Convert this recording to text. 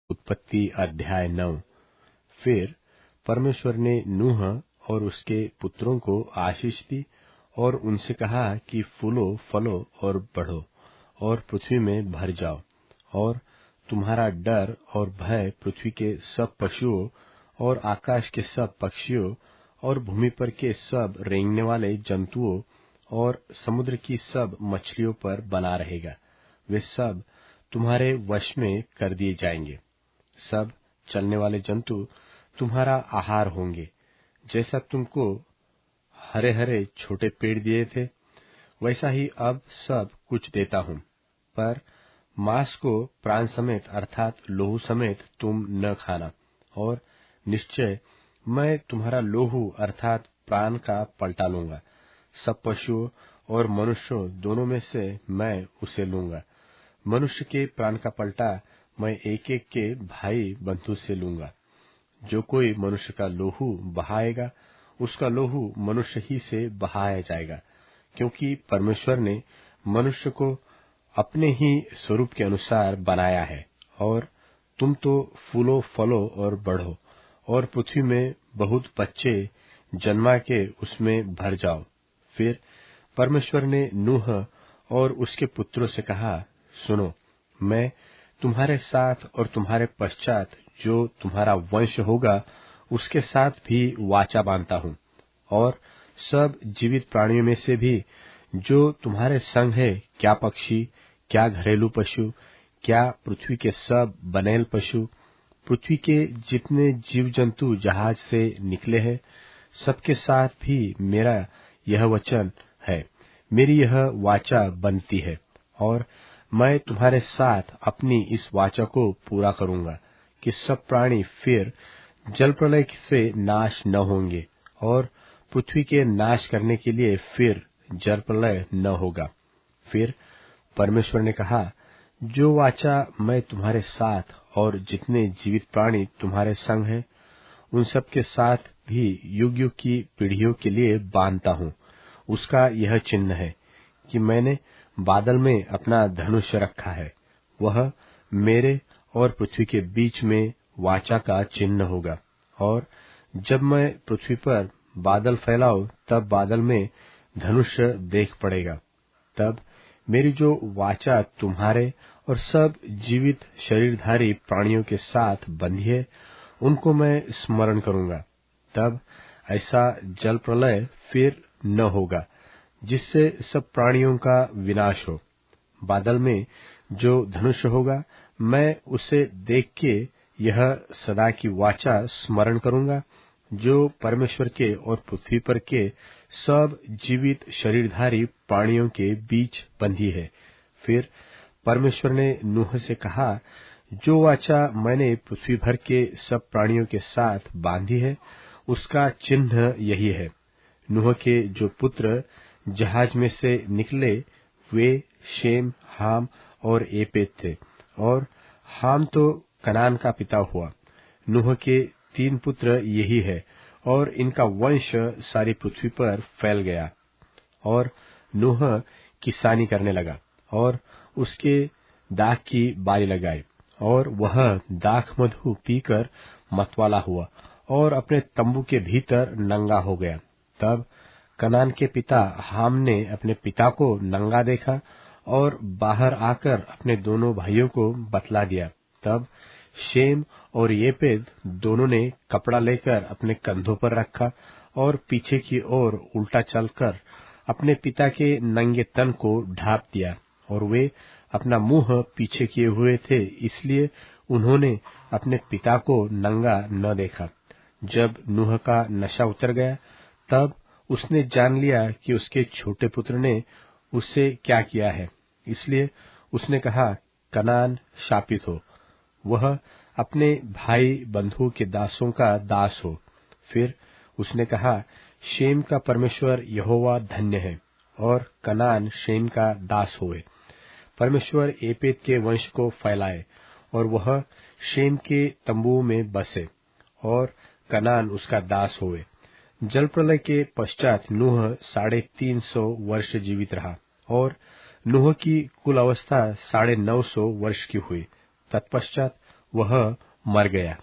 उत्पत्ति अध्याय 9। फिर परमेश्वर ने नूह और उसके पुत्रों को आशीष दी और उनसे कहा कि फूलो फलो और बढ़ो और पृथ्वी में भर जाओ, और तुम्हारा डर और भय पृथ्वी के सब पशुओं और आकाश के सब पक्षियों और भूमि पर के सब रेंगने वाले जंतुओं और समुद्र की सब मछलियों पर बना रहेगा। वे सब तुम्हारे वश में कर दिए जाएंगे। सब चलने वाले जंतु तुम्हारा आहार होंगे। जैसा तुमको हरे हरे छोटे पेड़ दिए थे, वैसा ही अब सब कुछ देता हूँ। पर मांस को प्राण समेत अर्थात लोहू समेत तुम न खाना, और निश्चय मैं तुम्हारा लोहू अर्थात प्राण का पलटा लूंगा। सब पशुओं और मनुष्यों दोनों में से मैं उसे लूंगा। मनुष्य के प्राण का पलटा मैं एक एक के भाई बंधु से लूंगा। जो कोई मनुष्य का लोहू बहाएगा, उसका लोहू मनुष्य ही से बहाया जाएगा, क्योंकि परमेश्वर ने मनुष्य को अपने ही स्वरूप के अनुसार बनाया है। और तुम तो फूलो फलो और बढ़ो और पृथ्वी में बहुत बच्चे जन्मा के उसमें भर जाओ। फिर परमेश्वर ने नूह और उसके पुत्रों से कहा, सुनो, मैं तुम्हारे साथ और तुम्हारे पश्चात जो तुम्हारा वंश होगा उसके साथ भी वाचा बांधता हूँ, और सब जीवित प्राणियों में से भी जो तुम्हारे संग है, क्या पक्षी, क्या घरेलू पशु, क्या पृथ्वी के सब बनेल पशु, पृथ्वी के जितने जीव जंतु जहाज से निकले हैं, सबके साथ भी मेरा यह वचन है, मेरी यह वाचा बनती है। और मैं तुम्हारे साथ अपनी इस वाचा को पूरा करूंगा कि सब प्राणी फिर जल प्रलय से नाश न होंगे, और पृथ्वी के नाश करने के लिए फिर जल प्रलय न होगा। फिर परमेश्वर ने कहा, जो वाचा मैं तुम्हारे साथ और जितने जीवित प्राणी तुम्हारे संग हैं, उन सब के साथ भी युग युग की पीढ़ियों के लिए बांधता हूँ, उसका यह चिन्ह है कि मैंने बादल में अपना धनुष रखा है। वह मेरे और पृथ्वी के बीच में वाचा का चिन्ह होगा। और जब मैं पृथ्वी पर बादल फैलाऊं, तब बादल में धनुष देख पड़ेगा। तब मेरी जो वाचा तुम्हारे और सब जीवित शरीरधारी प्राणियों के साथ बंधी है, उनको मैं स्मरण करूंगा। तब ऐसा जल प्रलय फिर न होगा जिससे सब प्राणियों का विनाश हो। बादल में जो धनुष होगा, मैं उसे देख के यह सदा की वाचा स्मरण करूंगा, जो परमेश्वर के और पृथ्वी पर के सब जीवित शरीरधारी प्राणियों के बीच बंधी है। फिर परमेश्वर ने नूह से कहा, जो वाचा मैंने पृथ्वी भर के सब प्राणियों के साथ बांधी है, उसका चिन्ह यही है। नूह के जो पुत्र जहाज में से निकले, वे शेम, हाम और एपेत थे। और हाम तो कनान का पिता हुआ। नूह के 3 पुत्र यही है, और इनका वंश सारी पृथ्वी पर फैल गया। और नूह किसानी करने लगा और उसके दाख की बारी लगाई, और वह दाख मधु पीकर मतवाला हुआ और अपने तंबू के भीतर नंगा हो गया। तब कनान के पिता हाम ने अपने पिता को नंगा देखा और बाहर आकर अपने दोनों भाइयों को बतला दिया। तब शेम और येपेद दोनों ने कपड़ा लेकर अपने कंधों पर रखा और पीछे की ओर उल्टा चलकर अपने पिता के नंगे तन को ढांप दिया। और वे अपना मुंह पीछे किए हुए थे, इसलिए उन्होंने अपने पिता को नंगा न देखा। जब नूह का नशा उतर गया, तब उसने जान लिया कि उसके छोटे पुत्र ने उससे क्या किया है। इसलिए उसने कहा, कनान शापित हो, वह अपने भाई बंधुओं के दासों का दास हो। फिर उसने कहा, शेम का परमेश्वर यहोवा धन्य है, और कनान शेम का दास होए। परमेश्वर एपेत के वंश को फैलाए, और वह शेम के तंबुओं में बसे, और कनान उसका दास होए। जल प्रलय के पश्चात नूह 350 वर्ष जीवित रहा, और नूह की कुल अवस्था 950 वर्ष की हुई। तत्पश्चात वह मर गया।